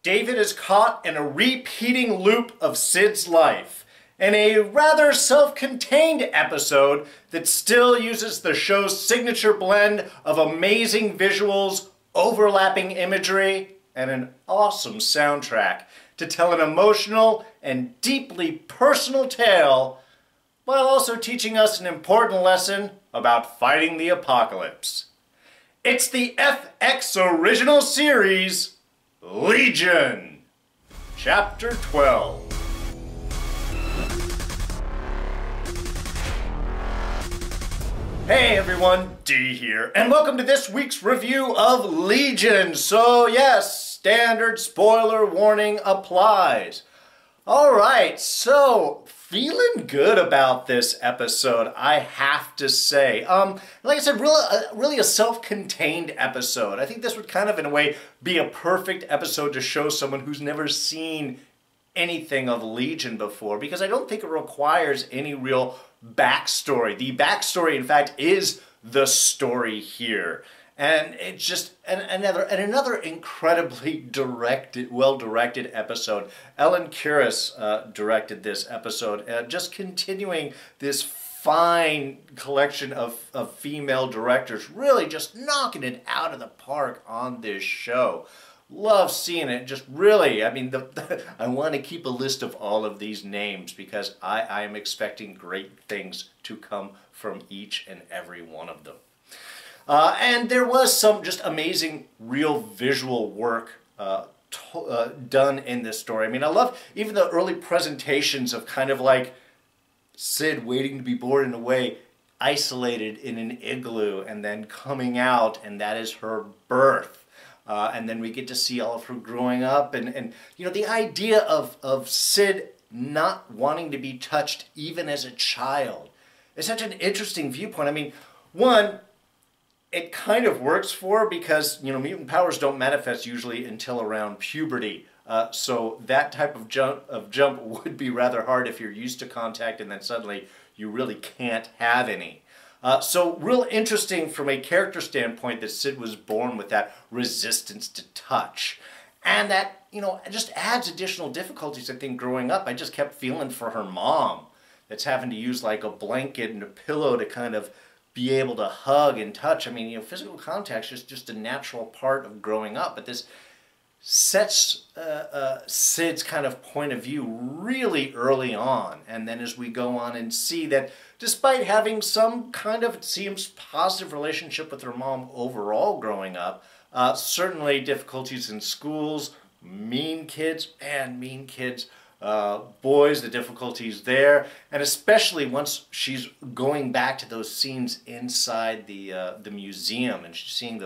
David is caught in a repeating loop of Sid's life, in a rather self-contained episode that still uses the show's signature blend of amazing visuals, overlapping imagery, and an awesome soundtrack to tell an emotional and deeply personal tale, while also teaching us an important lesson about fighting the apocalypse. It's the FX original series, Legion, Chapter 12. Hey everyone, D here, and welcome to this week's review of Legion. So yes, standard spoiler warning applies. Alright, so feeling good about this episode, I have to say. Like I said, really a self-contained episode. I think this would kind of, in a way, be a perfect episode to show someone who's never seen anything of Legion before, because I don't think it requires any real backstory. The backstory, in fact, is the story here. And it's just another incredibly well-directed episode. Ellen Kuras directed this episode, just continuing this fine collection of female directors, really just knocking it out of the park on this show. Love seeing it. Just really, I mean, I want to keep a list of all of these names because I am expecting great things to come from each and every one of them. And there was some just amazing real visual work done in this story. I mean, I love even the early presentations of kind of like Sid waiting to be born in a way, isolated in an igloo and then coming out, and that is her birth. And then we get to see all of her growing up, and you know, the idea of Sid not wanting to be touched even as a child is such an interesting viewpoint. I mean, one, it kind of works for, because, you know, mutant powers don't manifest usually until around puberty. So that type of jump would be rather hard if you're used to contact and then suddenly you really can't have any. So real interesting from a character standpoint that Sid was born with that resistance to touch. And that, you know, just adds additional difficulties, I think, growing up. I just kept feeling for her mom that's having to use like a blanket and a pillow to kind of be able to hug and touch. I mean, you know, physical contact is just a natural part of growing up, but this sets Sid's kind of point of view really early on. And then as we go on and see that despite having some kind of, it seems, positive relationship with her mom overall growing up, certainly difficulties in schools, mean kids, boys, the difficulties there, and especially once she's going back to those scenes inside the museum and she's seeing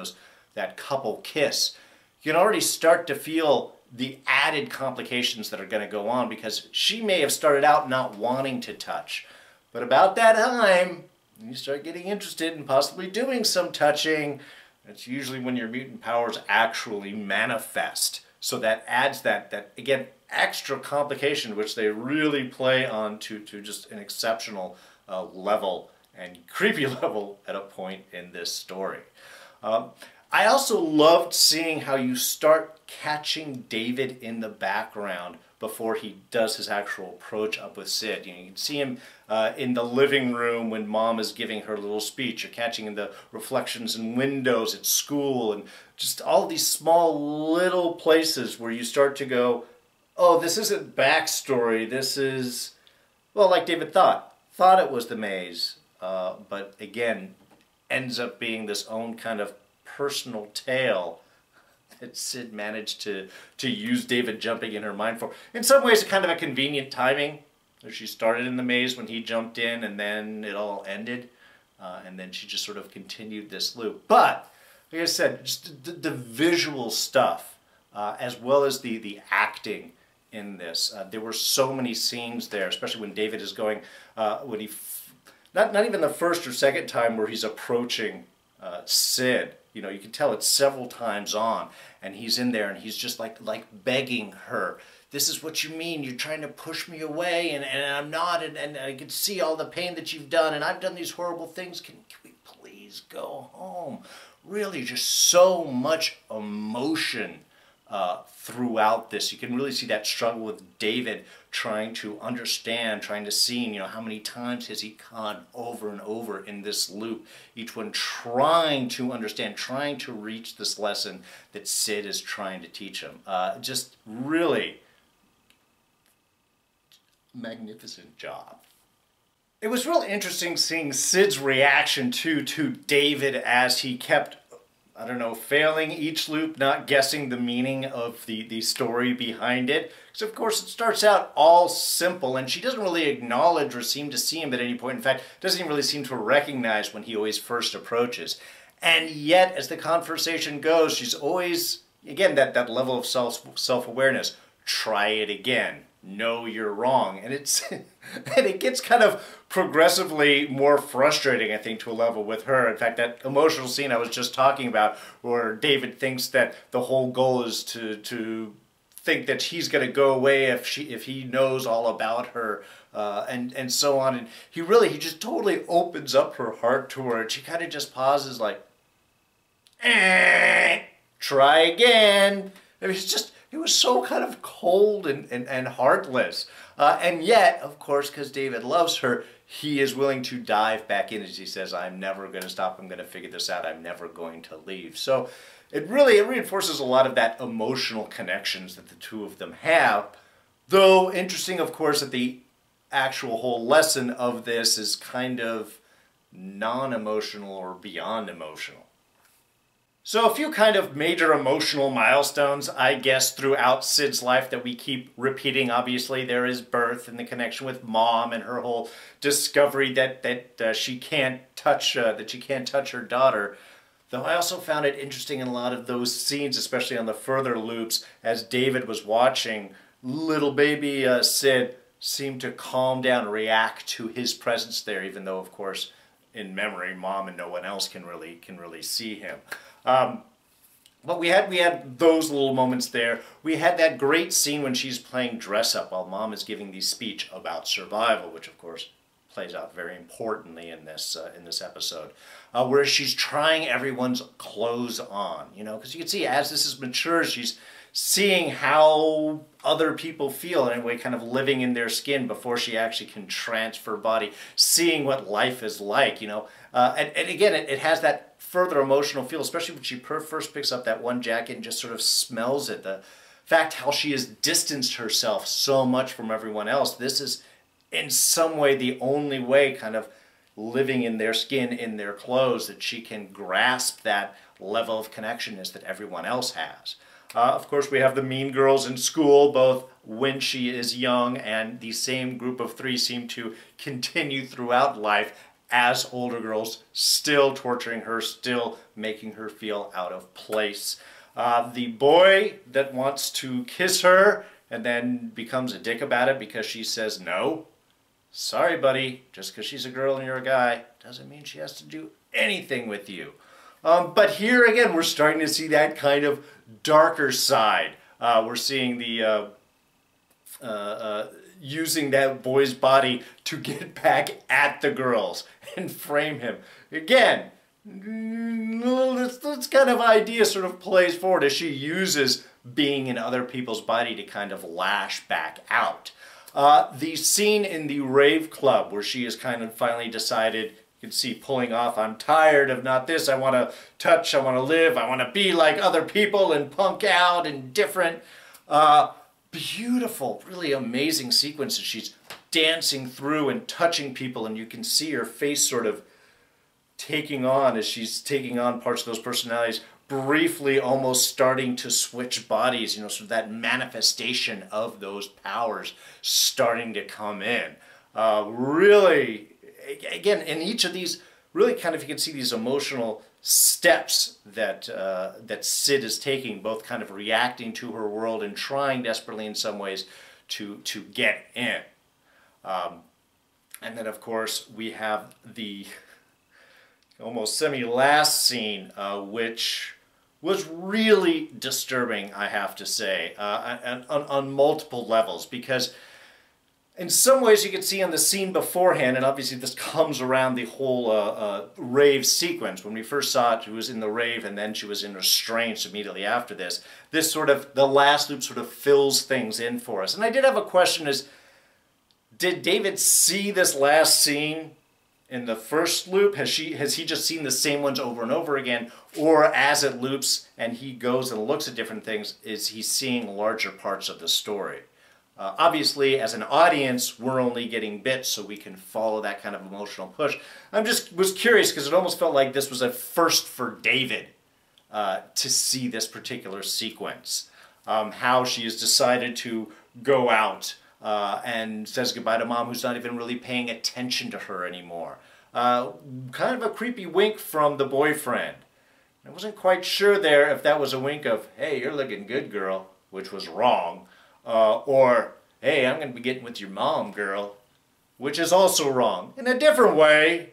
that couple kiss, you can already start to feel the added complications that are going to go on, because she may have started out not wanting to touch, but about that time you start getting interested in possibly doing some touching. That's usually when your mutant powers actually manifest. So that adds that again, extra complication, which they really play on to just an exceptional level and creepy level at a point in this story. I also loved seeing how you start catching David in the background before he does his actual approach up with Sid. You know, you can see him in the living room when Mom is giving her little speech. You're catching in the reflections in windows at school, and just all these small little places where you start to go, oh, this isn't backstory, this is, well, like David thought it was the maze, but again, ends up being this own kind of personal tale that Sid managed to use David jumping in her mind for. In some ways, kind of a convenient timing. She started in the maze when he jumped in, and then it all ended, and then she just sort of continued this loop. But, like I said, just the visual stuff, as well as the acting in this. There were so many scenes there, especially when David is going, when he, not even the first or second time where he's approaching Sid. You know, you can tell it's several times on, and he's in there and he's just like begging her, this is what you mean, you're trying to push me away, and I'm not, and I can see all the pain that you've done, and I've done these horrible things, can we please go home? Really just so much emotion throughout this. You can really see that struggle with David trying to understand, trying to see, you know, how many times has he gone over and over in this loop, each one trying to understand, trying to reach this lesson that Sid is trying to teach him. Just really magnificent job. It was really interesting seeing Sid's reaction to David as he kept, I don't know, failing each loop, not guessing the meaning of the story behind it. Because of course it starts out all simple, and she doesn't really acknowledge or seem to see him at any point. In fact, doesn't even really seem to recognize when he always first approaches. And yet, as the conversation goes, she's always, again, that level of self-awareness. Try it again. No, you're wrong. And it's and it gets kind of progressively more frustrating, I think, to a level with her. In fact, that emotional scene I was just talking about, where David thinks that the whole goal is to think that he's going to go away if he knows all about her, and so on. And he just totally opens up her heart to her, and she kind of just pauses like, try again. I mean, it was so kind of cold and heartless. And yet, of course, because David loves her, he is willing to dive back in as he says, I'm never going to stop, I'm going to figure this out, I'm never going to leave. So it reinforces a lot of that emotional connections that the two of them have. Though interesting, of course, that the actual whole lesson of this is kind of non-emotional or beyond emotional. So a few kind of major emotional milestones, I guess, throughout Sid's life that we keep repeating. Obviously, there is birth and the connection with Mom and her whole discovery that she can't touch her daughter. Though I also found it interesting in a lot of those scenes, especially on the further loops, as David was watching, little baby Sid seemed to calm down and react to his presence there, even though, of course, in memory, Mom and no one else can really see him. But we had those little moments there. We had that great scene when she's playing dress up while Mom is giving the speech about survival, which of course plays out very importantly in this episode, where she's trying everyone's clothes on, you know, because you can see as this is mature, she's seeing how other people feel in a way, kind of living in their skin before she actually can transfer body, seeing what life is like, you know. And again, it has that further emotional feel, especially when she first picks up that one jacket and just sort of smells it. The fact how she has distanced herself so much from everyone else. This is in some way the only way, kind of living in their skin, in their clothes, that she can grasp that level of connectionness that everyone else has. Of course, we have the mean girls in school, both when she is young, and the same group of three seem to continue throughout life as older girls, still torturing her, still making her feel out of place. The boy that wants to kiss her and then becomes a dick about it because she says no. Sorry, buddy, just because she's a girl and you're a guy doesn't mean she has to do anything with you. But here again, we're starting to see that kind of darker side. We're seeing the using that boy's body to get back at the girls and frame him. Again, this kind of idea sort of plays forward as she uses being in other people's body to kind of lash back out. The scene in the rave club where she has kind of finally decided, you can see pulling off, I'm tired of not this, I want to touch, I want to live, I want to be like other people and punk out and different. Beautiful, really amazing sequences. She's dancing through and touching people, and you can see her face sort of taking on as she's taking on parts of those personalities, briefly almost starting to switch bodies, you know, sort of that manifestation of those powers starting to come in. Really, again, in each of these, really kind of you can see these emotional steps that that Sid is taking, both kind of reacting to her world and trying desperately in some ways to get in. And then of course we have the almost semi-last scene, which was really disturbing, I have to say, on multiple levels, because In some ways, you can see on the scene beforehand, and obviously this comes around the whole rave sequence. When we first saw it, she was in the rave, and then she was in restraints immediately after this. This sort of, the last loop sort of fills things in for us. And I did have a question is, did David see this last scene in the first loop? Has he just seen the same ones over and over again? Or as it loops and he goes and looks at different things, is he seeing larger parts of the story? Obviously, as an audience, we're only getting bits, so we can follow that kind of emotional push. Was curious because it almost felt like this was a first for David to see this particular sequence. How she has decided to go out and says goodbye to Mom, who's not even really paying attention to her anymore. Kind of a creepy wink from the boyfriend. I wasn't quite sure there if that was a wink of, hey, you're looking good, girl, which was wrong. Or, hey, I'm going to be getting with your mom, girl, which is also wrong. In a different way,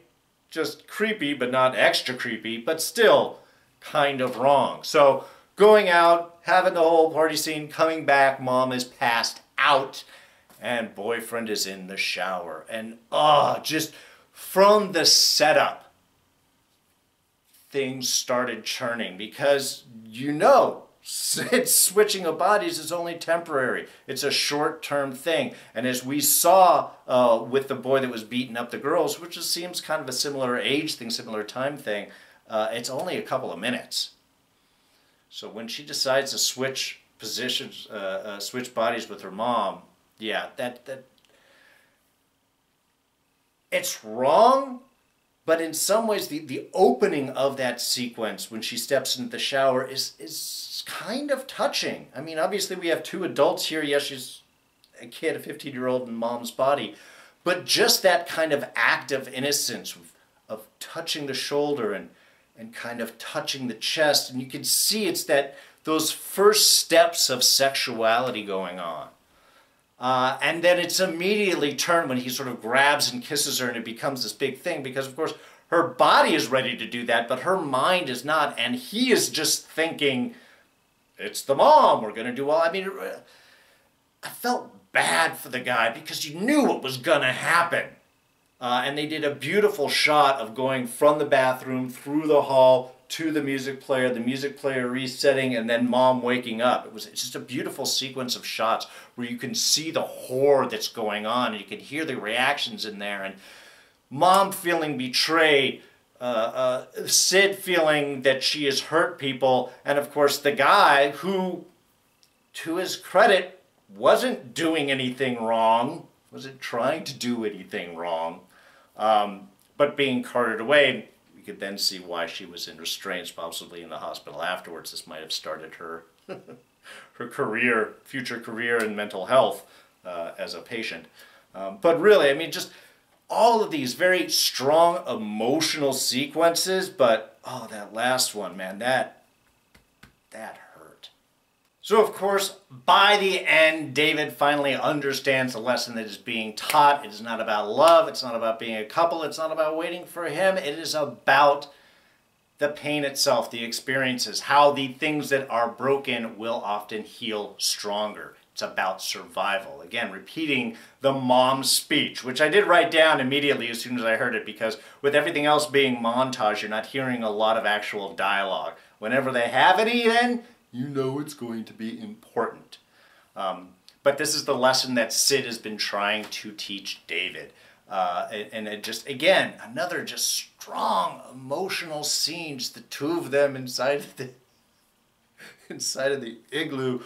just creepy, but not extra creepy, but still kind of wrong. So, going out, having the whole party scene, coming back, mom is passed out, and boyfriend is in the shower. And, just from the setup, things started churning because, switching of bodies is only temporary. It's a short-term thing. And as we saw with the boy that was beating up the girls, which just seems kind of a similar age thing, similar time thing, it's only a couple of minutes. So when she decides to switch positions, switch bodies with her mom, yeah, that it's wrong. But in some ways, the opening of that sequence when she steps into the shower is kind of touching. I mean, obviously we have two adults here. Yes, she's a kid, a 15-year-old in mom's body. But just that kind of act of innocence, of touching the shoulder and kind of touching the chest. And you can see it's those first steps of sexuality going on. And then it's immediately turned when he sort of grabs and kisses her and it becomes this big thing because, of course, her body is ready to do that, but her mind is not. And he is just thinking, it's the mom, we're going to do all. I mean, I felt bad for the guy because you knew what was going to happen. And they did a beautiful shot of going from the bathroom through the hall to the music player resetting, and then mom waking up. It's just a beautiful sequence of shots where you can see the horror that's going on, and you can hear the reactions in there, and mom feeling betrayed, Sid feeling that she has hurt people, and of course the guy who, to his credit, wasn't doing anything wrong, wasn't trying to do anything wrong, but being carted away. Could then see why she was in restraints, possibly in the hospital afterwards. This might have started her her future career in mental health as a patient. But really, I mean, just all of these very strong emotional sequences, but that last one, man, that hurt. So of course, by the end, David finally understands the lesson that is being taught. It is not about love. It's not about being a couple. It's not about waiting for him. It is about the pain itself, the experiences, how the things that are broken will often heal stronger. It's about survival. Again, repeating the mom's speech, which I did write down immediately as soon as I heard it, because with everything else being montage, you're not hearing a lot of actual dialogue. Whenever they have any, then you know it's going to be important. But this is the lesson that Sid has been trying to teach David. And it just, again, another just strong emotional scene, just the two of them inside of the igloo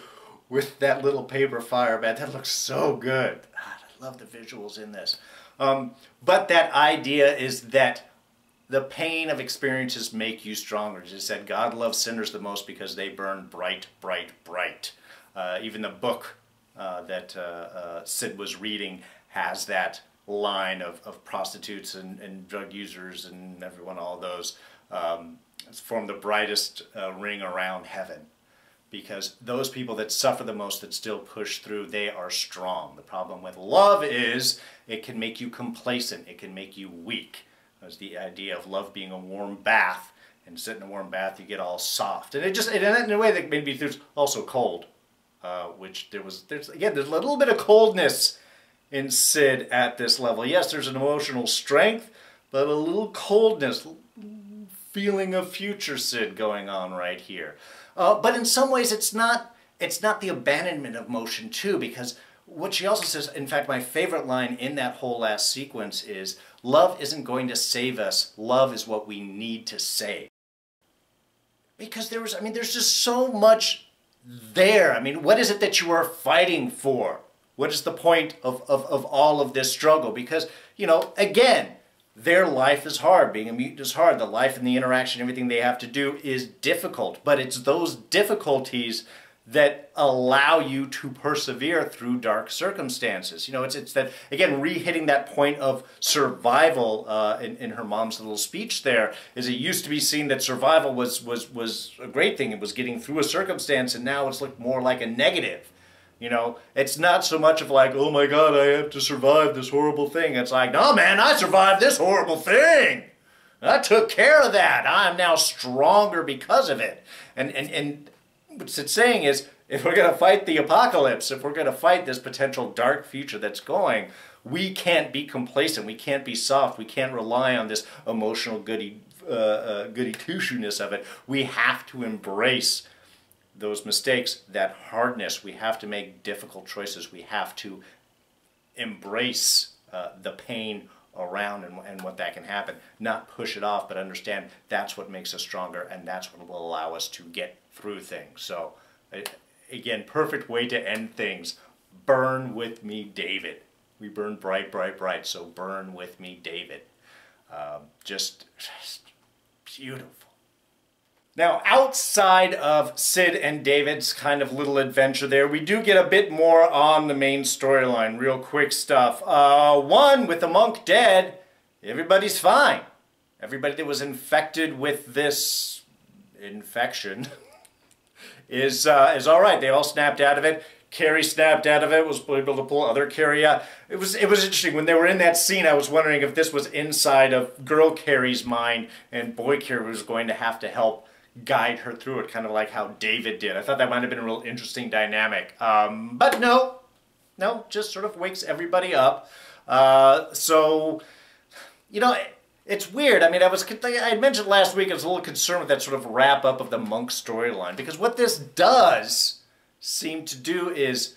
with that little paper fire, man. That looks so good. God, I love the visuals in this. But that idea is that the pain of experiences make you stronger. As I said, God loves sinners the most because they burn bright, bright, bright. Even the book that Sid was reading has that line of prostitutes and drug users and everyone, all those, form the brightest ring around heaven. Because those people that suffer the most, that still push through, they are strong. The problem with love is it can make you complacent. It can make you weak. That's the idea of love being a warm bath, and sit in a warm bath, you get all soft. And in a way that maybe there's also cold, which there's a little bit of coldness in Sid at this level. Yes, there's an emotional strength, but a little coldness, feeling of future Sid going on right here. But in some ways, it's not the abandonment of motion too, because what she also says, in fact, my favorite line in that whole last sequence is, love isn't going to save us. Love is what we need to save. Because there's just so much there. I mean, what is it that you are fighting for? What is the point of all of this struggle? Because, you know, again, their life is hard. Being a mutant is hard. The life and the interaction, everything they have to do is difficult. But it's those difficulties that allow you to persevere through dark circumstances. You know, it's that, again, re-hitting that point of survival in her mom's little speech there, is it used to be seen that survival was a great thing. It was getting through a circumstance, and now it's looked more like a negative. You know, it's not so much of like, oh my God, I have to survive this horrible thing. It's like, no man, I survived this horrible thing. I took care of that. I'm now stronger because of it. And what it's saying is, if we're going to fight the apocalypse, if we're going to fight this potential dark future that's going, we can't be complacent. We can't be soft. We can't rely on this emotional goody two-shoeness of it. We have to embrace those mistakes, that hardness. We have to make difficult choices. We have to embrace the pain around and what that can happen. Not push it off, but understand that's what makes us stronger, and that's what will allow us to get through things. So, again, perfect way to end things. Burn with me, David. We burn bright, bright, bright, so burn with me, David. Just beautiful. Now, outside of Sid and David's kind of little adventure there, we do get a bit more on the main storyline. Real quick stuff. One, with the monk dead, everybody's fine. Everybody that was infected with this infection is all right. They all snapped out of it. Carrie snapped out of it, was able to pull other Carrie out. It was interesting. When they were in that scene, I was wondering if this was inside of girl Carrie's mind and boy Carrie was going to have to help guide her through it, kind of like how David did. I thought that might have been a real interesting dynamic. But no, just sort of wakes everybody up. So, you know, it's weird. I mean, I had mentioned last week I was a little concerned with that sort of wrap up of the monk storyline, because what this does seem to do is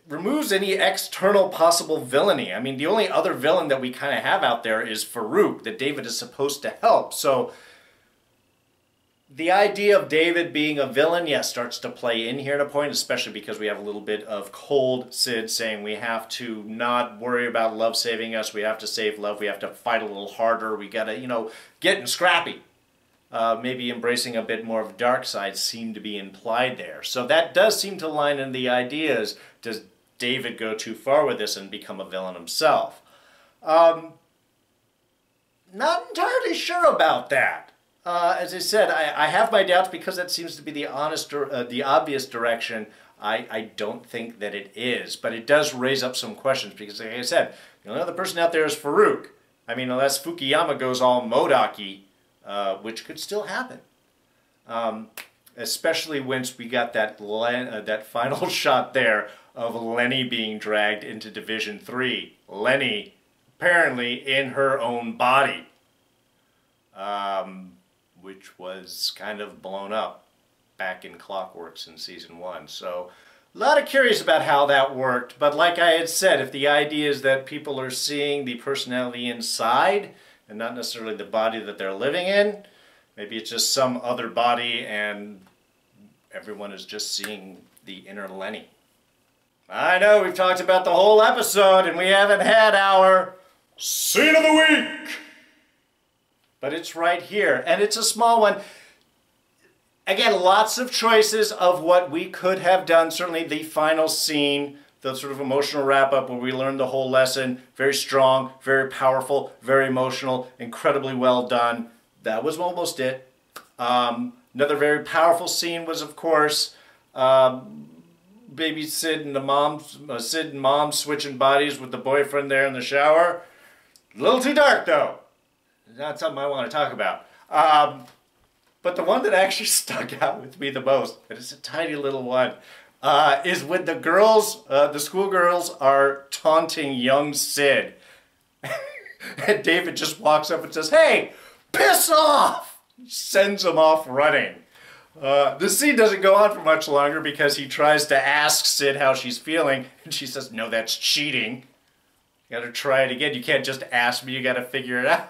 removes any external possible villainy. I mean, the only other villain that we kind of have out there is Farouk, that David is supposed to help. So the idea of David being a villain, yes, starts to play in here at a point, especially because we have a little bit of cold Sid saying we have to not worry about love saving us, we have to save love, we have to fight a little harder, we gotta, you know, getting scrappy. Maybe embracing a bit more of dark side seemed to be implied there. So that does seem to line in the ideas. Does David go too far with this and become a villain himself? Not entirely sure about that. As I said, I have my doubts because that seems to be the obvious direction. I don't think that it is, but it does raise up some questions because, like I said, the only other person out there is Farouk. I mean, unless Fukuyama goes all MODOK-y, which could still happen. Especially once we got that final shot there of Lenny being dragged into Division 3. Lenny, apparently in her own body. Which was kind of blown up back in Clockworks in Season 1. So, a lot of curious about how that worked, but like I had said, if the idea is that people are seeing the personality inside, and not necessarily the body that they're living in, maybe it's just some other body and everyone is just seeing the inner Lenny. I know, we've talked about the whole episode and we haven't had our Scene of the Week! But it's right here, and it's a small one. Again, lots of choices of what we could have done. Certainly the final scene, the sort of emotional wrap-up where we learn the whole lesson. Very strong, very powerful, very emotional, incredibly well done. That was almost it. Another very powerful scene was, of course, baby Sid and mom switching bodies with the boyfriend there in the shower. A little too dark, though. Not something I want to talk about. But the one that actually stuck out with me the most, and it's a tiny little one, is when the girls, the schoolgirls are taunting young Sid. And David just walks up and says, "Hey, piss off!" Sends him off running. The scene doesn't go on for much longer because he tries to ask Sid how she's feeling, and she says, "No, that's cheating. You gotta try it again. You can't just ask me, you gotta figure it out."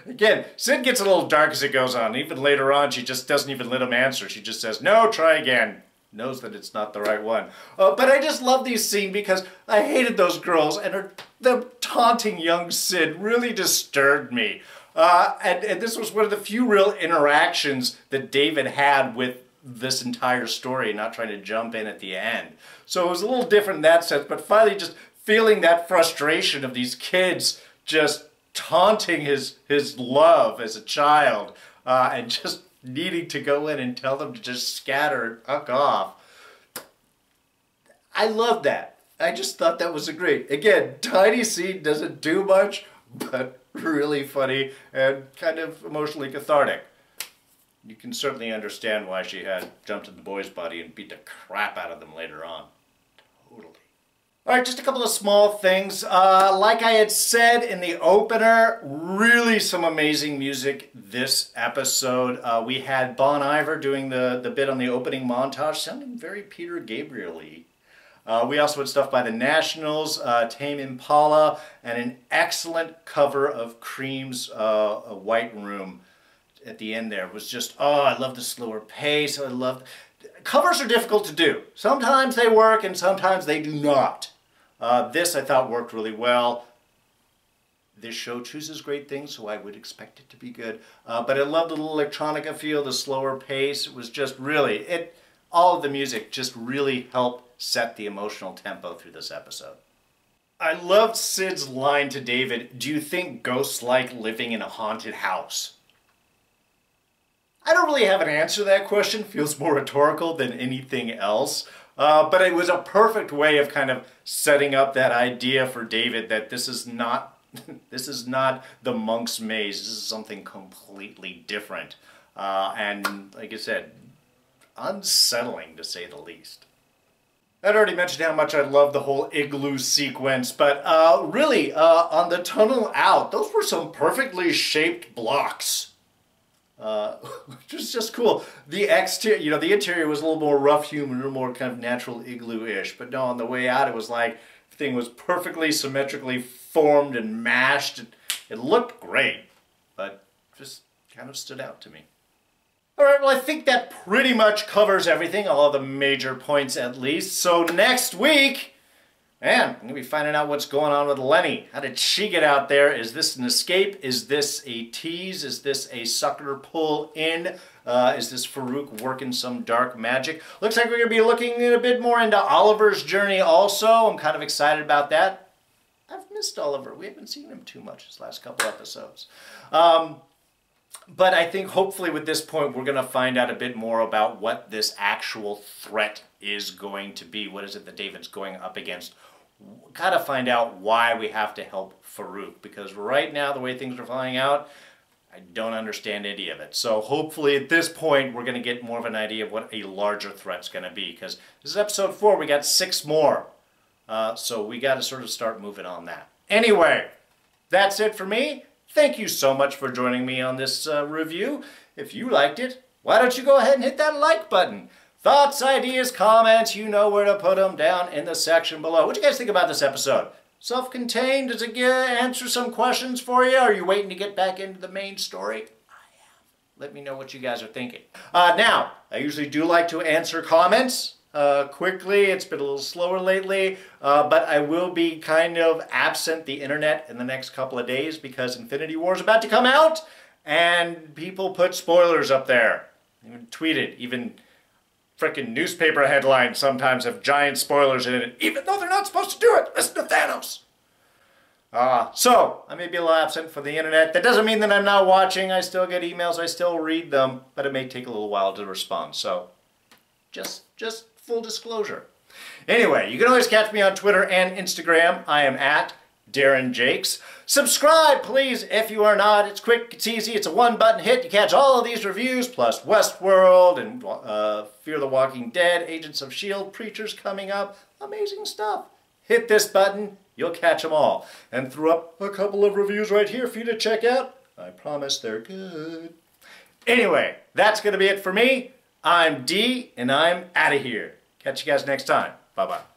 Again, Sid gets a little dark as it goes on. Even later on, she just doesn't even let him answer. She just says, "No, try again." Knows that it's not the right one. But I just love these scenes because I hated those girls, and them taunting young Sid really disturbed me. And this was one of the few real interactions that David had with this entire story, not trying to jump in at the end. So it was a little different in that sense, but finally just feeling that frustration of these kids just taunting his love as a child, and just needing to go in and tell them to just scatter and fuck off. I love that. I just thought that was a great. Again, tiny scene, doesn't do much, but really funny and kind of emotionally cathartic. You can certainly understand why she had jumped in the boy's body and beat the crap out of them later on. Totally. Alright, just a couple of small things. Like I had said in the opener, really some amazing music this episode. We had Bon Iver doing the bit on the opening montage, sounding very Peter Gabriel-y. We also had stuff by the Nationals, Tame Impala, and an excellent cover of Cream's A White Room at the end there. It was just, oh, I love the slower pace. I love... Covers are difficult to do. Sometimes they work and sometimes they do not. This I thought worked really well. This show chooses great things, so I would expect it to be good. But I loved the little electronica feel, the slower pace. It was just really, all of the music just really helped set the emotional tempo through this episode. I loved Sid's line to David, "Do you think ghosts like living in a haunted house?" I don't really have an answer to that question. It feels more rhetorical than anything else. But it was a perfect way of kind of setting up that idea for David that this is not this is not the monk's maze. This is something completely different. And like I said, unsettling to say the least. I'd already mentioned how much I love the whole igloo sequence, but really, on the tunnel out, those were some perfectly shaped blocks. Which was just cool. The exterior, the interior was a little more rough-hewn, a little more kind of natural igloo-ish, but no, on the way out, it was like everything was perfectly symmetrically formed and mashed. It looked great, but just kind of stood out to me. Alright, well I think that pretty much covers everything, all of the major points at least. So next week, man, I'm going to be finding out what's going on with Lenny. How did she get out there? Is this an escape? Is this a tease? Is this a sucker pull in? Is this Farouk working some dark magic? Looks like we're going to be looking a bit more into Oliver's journey also. I'm kind of excited about that. I've missed Oliver. We haven't seen him too much this last couple episodes. But I think hopefully with this point we're going to find out a bit more about what this actual threat is going to be. What is it that David's going up against? Got to find out why we have to help Farouk, because right now the way things are falling out, I don't understand any of it. So hopefully at this point we're going to get more of an idea of what a larger threat's going to be, because this is episode 4, we got 6 more. So we got to sort of start moving on that. Anyway, that's it for me. Thank you so much for joining me on this review. If you liked it, why don't you go ahead and hit that like button? Thoughts, ideas, comments, you know where to put them down in the section below. What do you guys think about this episode? Self-contained? Does it answer some questions for you? Are you waiting to get back into the main story? I am. Let me know what you guys are thinking. Now, I usually do like to answer comments quickly. It's been a little slower lately, but I will be kind of absent the internet in the next couple of days because Infinity War is about to come out, and people put spoilers up there. Even tweeted, even frickin' newspaper headlines sometimes have giant spoilers in it, even though they're not supposed to do it. Listen to Thanos. So, I may be a little absent for the internet. That doesn't mean that I'm not watching. I still get emails. I still read them, but it may take a little while to respond. So, just full disclosure. Anyway, you can always catch me on Twitter and Instagram. I am at Darren Jakes. Subscribe, please, if you are not. It's quick, it's easy, it's a one-button hit. You catch all of these reviews, plus Westworld and Fear the Walking Dead, Agents of S.H.I.E.L.D., Preachers coming up. Amazing stuff. Hit this button, you'll catch them all. And threw up a couple of reviews right here for you to check out. I promise they're good. Anyway, that's going to be it for me. I'm D, and I'm out of here. Catch you guys next time. Bye-bye.